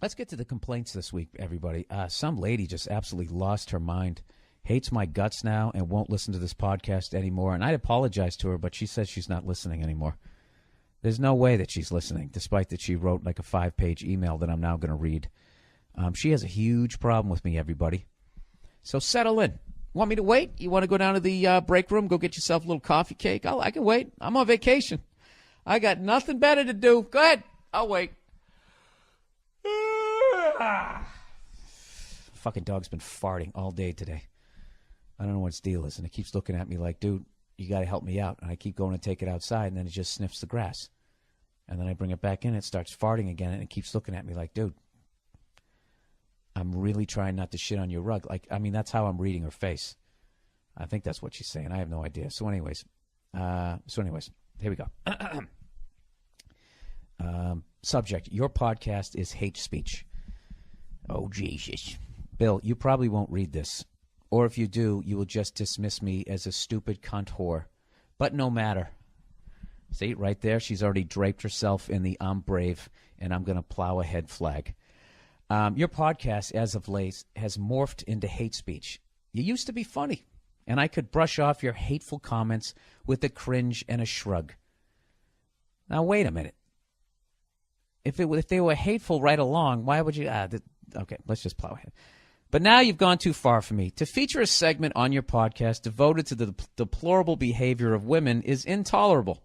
Let's get to the complaints this week, everybody. Some lady just absolutely lost her mind, hates my guts now, and won't listen to this podcast anymore. And I apologize to her, but she says she's not listening anymore. There's no way that she's listening, despite that she wrote like a 5-page email that I'm now going to read. She has a huge problem with me, everybody. So settle in. Want me to wait? You want to go down to the break room, go get yourself a little coffee cake? I can wait. I'm on vacation. I got nothing better to do. Go ahead. I'll wait. Fucking dog's been farting all day today. I don't know what its deal is, and it keeps looking at me like, dude, you got to help me out. And I keep going to take it outside, and then it just sniffs the grass. And then I bring it back in, it starts farting again, and it keeps looking at me like, dude, I'm really trying not to shit on your rug. Like, I mean, that's how I'm reading her face. I think that's what she's saying. I have no idea. So anyways, here we go. Subject, your podcast is hate speech. Oh, Jesus. Bill, you probably won't read this. Or if you do, you will just dismiss me as a stupid cunt whore. But no matter. See, right there, she's already draped herself in the I'm brave and I'm going to plow ahead flag. Your podcast, as of late, has morphed into hate speech. You used to be funny, and I could brush off your hateful comments with a cringe and a shrug. Now, wait a minute. If they were hateful right along, why would you... okay, let's just plow ahead. But now you've gone too far for me. To feature a segment on your podcast devoted to the deplorable behavior of women is intolerable.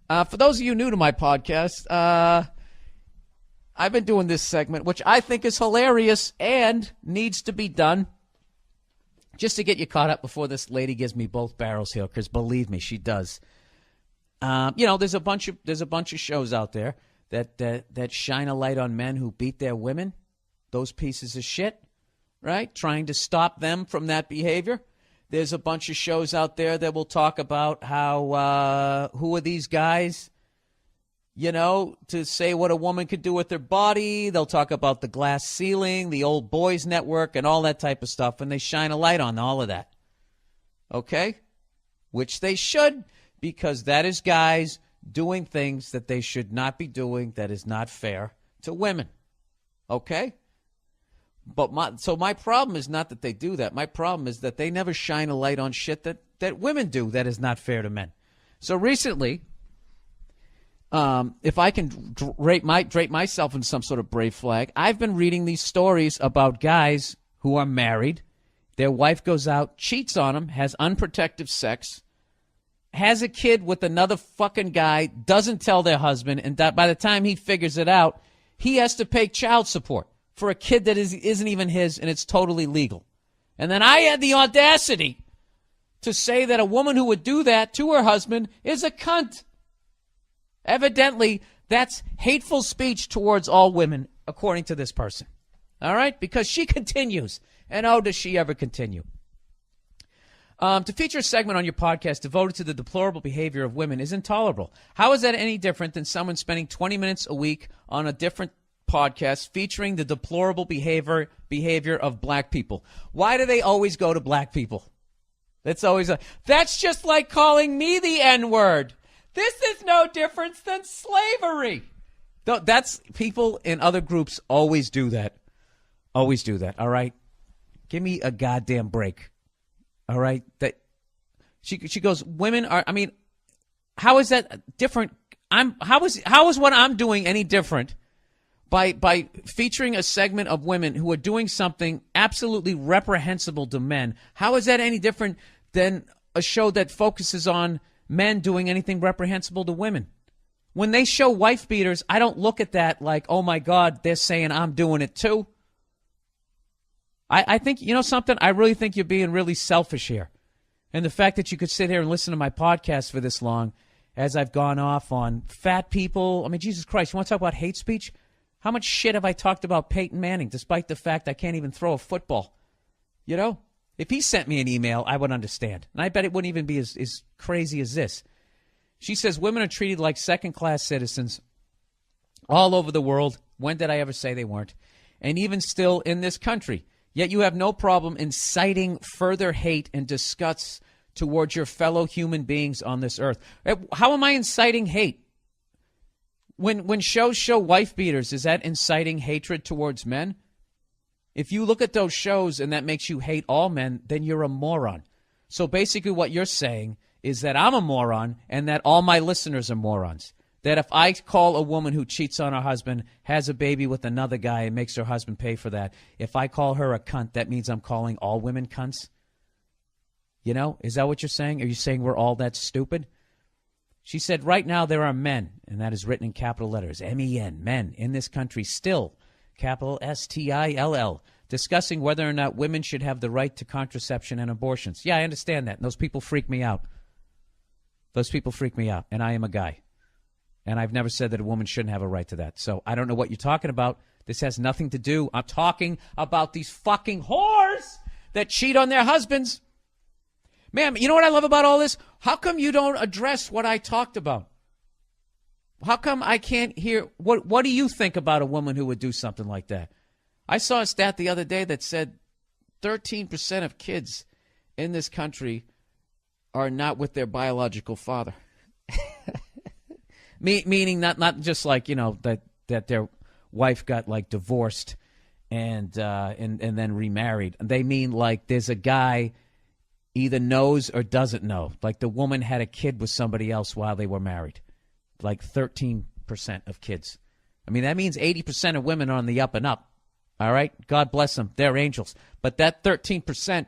For those of you new to my podcast, I've been doing this segment, which I think is hilarious and needs to be done, just to get you caught up before this lady gives me both barrels here, because believe me, she does. There's a bunch of shows out there that shine a light on men who beat their women, those pieces of shit, right? Trying to stop them from that behavior. There's a bunch of shows out there that will talk about how, who are these guys, to say what a woman could do with their body. They'll talk about the glass ceiling, the old boys network, and all that type of stuff, and they shine a light on all of that. Okay? Which they should, because that is guys doing things that they should not be doing that is not fair to women. Okay? But my problem is not that they do that. My problem is that they never shine a light on shit that women do that is not fair to men. So recently, if I can drape myself in some sort of brave flag, I've been reading these stories about guys who are married. Their wife goes out, cheats on them, has unprotected sex, has a kid with another fucking guy, doesn't tell their husband, and that by the time he figures it out, he has to pay child support for a kid that isn't even his, and it's totally legal. And then I had the audacity to say that a woman who would do that to her husband is a cunt. Evidently, that's hateful speech towards all women, according to this person. All right? Because she continues. And oh, does she ever continue? To feature a segment on your podcast devoted to the deplorable behavior of women is intolerable. How is that any different than someone spending 20 minutes a week on a different podcast featuring the deplorable behavior of black people? Why do they always go to black people? That's just like calling me the N-word. This is no different than slavery. That's people in other groups always do that. Always do that. All right? Give me a goddamn break. All right? That she goes, women are, I mean, how is that different? How is what I'm doing any different by featuring a segment of women who are doing something absolutely reprehensible to men? How is that any different than a show that focuses on men doing anything reprehensible to women? When they show wife beaters, I don't look at that like, oh my God, they're saying I'm doing it too. I think, you know something? I really think you're being really selfish here. And the fact that you could sit here and listen to my podcast for this long as I've gone off on fat people. I mean, Jesus Christ, you want to talk about hate speech? How much shit have I talked about Peyton Manning, despite the fact I can't even throw a football? You know? If he sent me an email, I would understand. And I bet it wouldn't even be as crazy as this. She says women are treated like second-class citizens all over the world. When did I ever say they weren't? And even still in this country. Yet you have no problem inciting further hate and disgust towards your fellow human beings on this earth. How am I inciting hate? When shows show wife beaters, is that inciting hatred towards men? If you look at those shows and that makes you hate all men, then you're a moron. So basically what you're saying is that I'm a moron and that all my listeners are morons. That if I call a woman who cheats on her husband, has a baby with another guy, and makes her husband pay for that, if I call her a cunt, that means I'm calling all women cunts? You know, is that what you're saying? Are you saying we're all that stupid? She said, right now there are men, and that is written in capital letters, M-E-N, men, in this country still, capital S-T-I-L-L, discussing whether or not women should have the right to contraception and abortions. Yeah, I understand that. And those people freak me out. Those people freak me out, and I am a guy. And I've never said that a woman shouldn't have a right to that. So I don't know what you're talking about. This has nothing to do. I'm talking about these fucking whores that cheat on their husbands. Man, you know what I love about all this? How come you don't address what I talked about? How come I can't hear? What do you think about a woman who would do something like that? I saw a stat the other day that said 13% of kids in this country are not with their biological father. Meaning not just like, you know, that their wife got like divorced and then remarried. They mean like there's a guy either knows or doesn't know. Like the woman had a kid with somebody else while they were married. Like 13% of kids. I mean, that means 80% of women are on the up and up. All right? God bless them. They're angels. But that 13%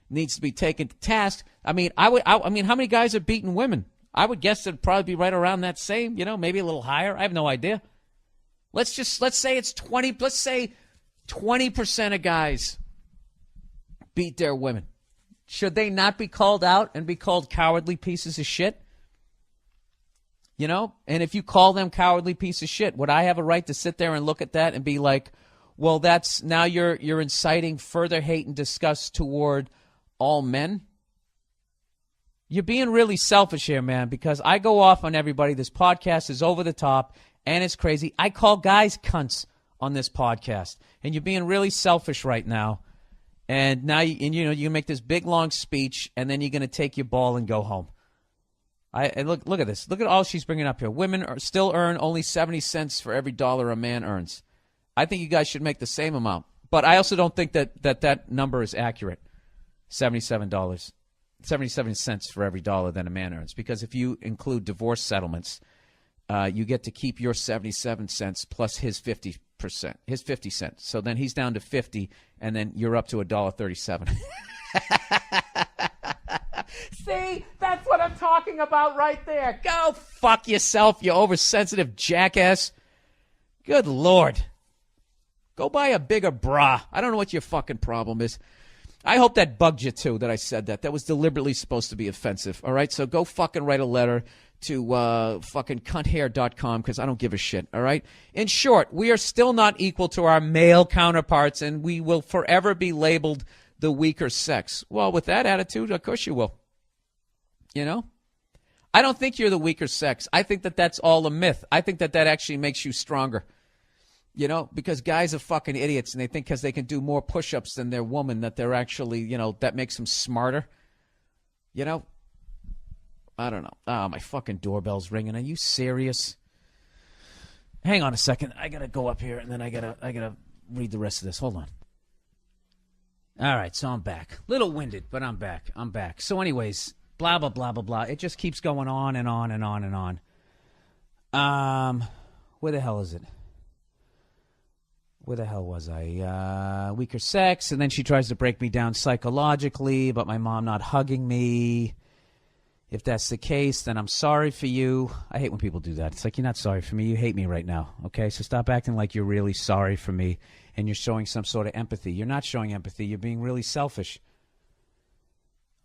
needs to be taken to task. I mean, I mean, how many guys are beating women? I would guess it'd probably be right around that same, you know, maybe a little higher. I have no idea. Let's say it's 20, let's say 20% of guys beat their women. Should they not be called out and be called cowardly pieces of shit? You know, and if you call them cowardly piece of shit, would I have a right to sit there and look at that and be like, well, that's now you're inciting further hate and disgust toward all men? You're being really selfish here, man, because I go off on everybody. This podcast is over the top, and it's crazy. I call guys cunts on this podcast, and you're being really selfish right now. And now, you make this big, long speech, and then you're going to take your ball and go home. And look at this. Look at all she's bringing up here. Women still earn only 70 cents for every dollar a man earns. I think you guys should make the same amount. But I also don't think that number is accurate, $77. 77 cents for every dollar that a man earns. Because if you include divorce settlements, you get to keep your 77 cents plus his 50%, his 50 cents. So then he's down to 50, and then you're up to $1.37. See, that's what I'm talking about right there. Go fuck yourself, you oversensitive jackass. Good Lord. Go buy a bigger bra. I don't know what your fucking problem is. I hope that bugged you, too, that I said that. That was deliberately supposed to be offensive, all right? So go fucking write a letter to fucking cunthair.com because I don't give a shit, all right? In short, we are still not equal to our male counterparts, and we will forever be labeled the weaker sex. Well, with that attitude, of course you will. You know? I don't think you're the weaker sex. I think that that's all a myth. I think that actually makes you stronger. You know, because guys are fucking idiots, and they think because they can do more push-ups than their woman that they're actually, you know, that makes them smarter. You know? I don't know. Oh, my fucking doorbell's ringing. Are you serious? Hang on a second. I gotta go up here, and then I gotta read the rest of this. Hold on. All right, so I'm back. Little winded, but I'm back. So anyways, blah, blah, blah, blah, blah. It just keeps going on and on and on and on. Where the hell is it? Where the hell was I? Weaker sex, and then she tries to break me down psychologically about my mom not hugging me. If that's the case, then I'm sorry for you. I hate when people do that. It's like, you're not sorry for me. You hate me right now, okay? So stop acting like you're really sorry for me and you're showing some sort of empathy. You're not showing empathy. You're being really selfish.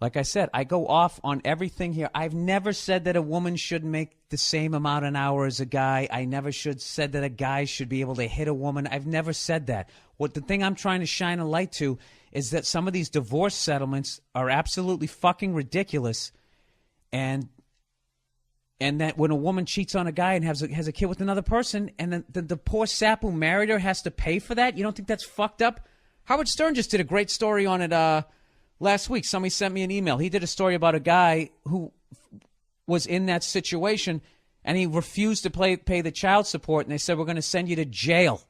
Like I said, I go off on everything here. I've never said that a woman should make the same amount an hour as a guy. I never said that a guy should be able to hit a woman. I've never said that. What the thing I'm trying to shine a light to is that some of these divorce settlements are absolutely fucking ridiculous, and that when a woman cheats on a guy and has a kid with another person, and then the poor sap who married her has to pay for that, you don't think that's fucked up? Howard Stern just did a great story on it last week. Somebody sent me an email. He did a story about a guy who was in that situation, and he refused to pay the child support, and they said, we're going to send you to jail.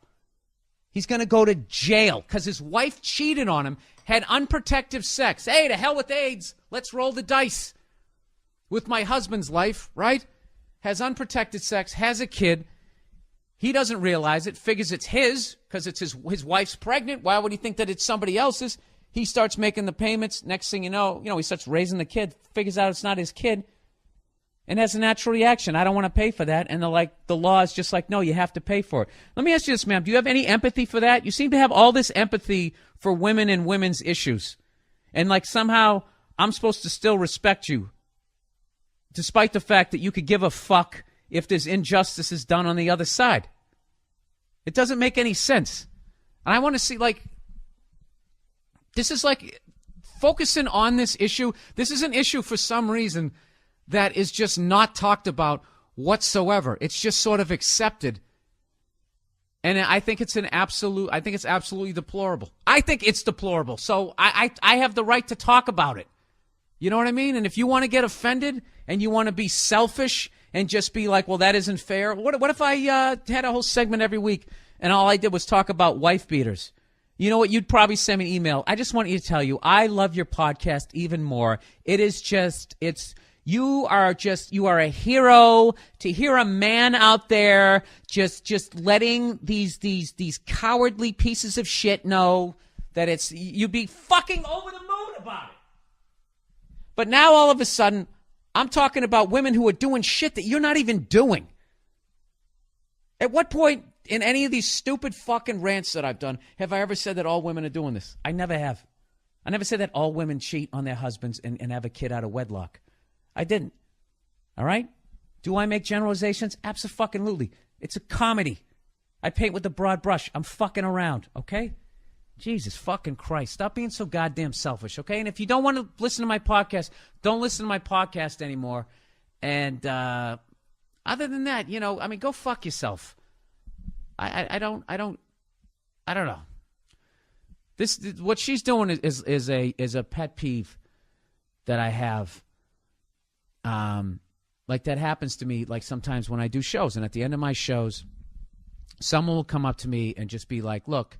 He's going to go to jail because his wife cheated on him, had unprotected sex. Hey, to hell with AIDS. Let's roll the dice with my husband's life, right? Has unprotected sex, has a kid. He doesn't realize it, figures it's his because it's his wife's pregnant. Why would he think that it's somebody else's? He starts making the payments. Next thing you know, he starts raising the kid, figures out it's not his kid, and has a natural reaction. I don't want to pay for that. And the law is just like, no, you have to pay for it. Let me ask you this, ma'am. Do you have any empathy for that? You seem to have all this empathy for women and women's issues. And somehow I'm supposed to still respect you, despite the fact that you could give a fuck if there's injustices done on the other side. It doesn't make any sense. And I want to see, this is focusing on this issue. This is an issue for some reason that is just not talked about whatsoever. It's just sort of accepted. And I think it's absolutely deplorable. I think it's deplorable. So I have the right to talk about it. You know what I mean? And if you want to get offended and you want to be selfish and just be like, well, that isn't fair. What if I had a whole segment every week and all I did was talk about wife beaters? You know what? You'd probably send me an email. I just want you to tell you, I love your podcast even more. You are a hero to hear a man out there just letting these cowardly pieces of shit know that you'd be fucking over the moon about it. But now all of a sudden, I'm talking about women who are doing shit that you're not even doing. At what point in any of these stupid fucking rants that I've done have I ever said that all women are doing this? I never have. I never said that all women cheat on their husbands and have a kid out of wedlock. I didn't. All right? Do I make generalizations? Abso-fucking-lutely. It's a comedy. I paint with a broad brush. I'm fucking around, okay? Jesus fucking Christ. Stop being so goddamn selfish, okay? And if you don't want to listen to my podcast, don't listen to my podcast anymore. And other than that, go fuck yourself. I don't know. What she's doing is a pet peeve that I have. That happens to me sometimes when I do shows, and at the end of my shows, someone will come up to me and just be like, look,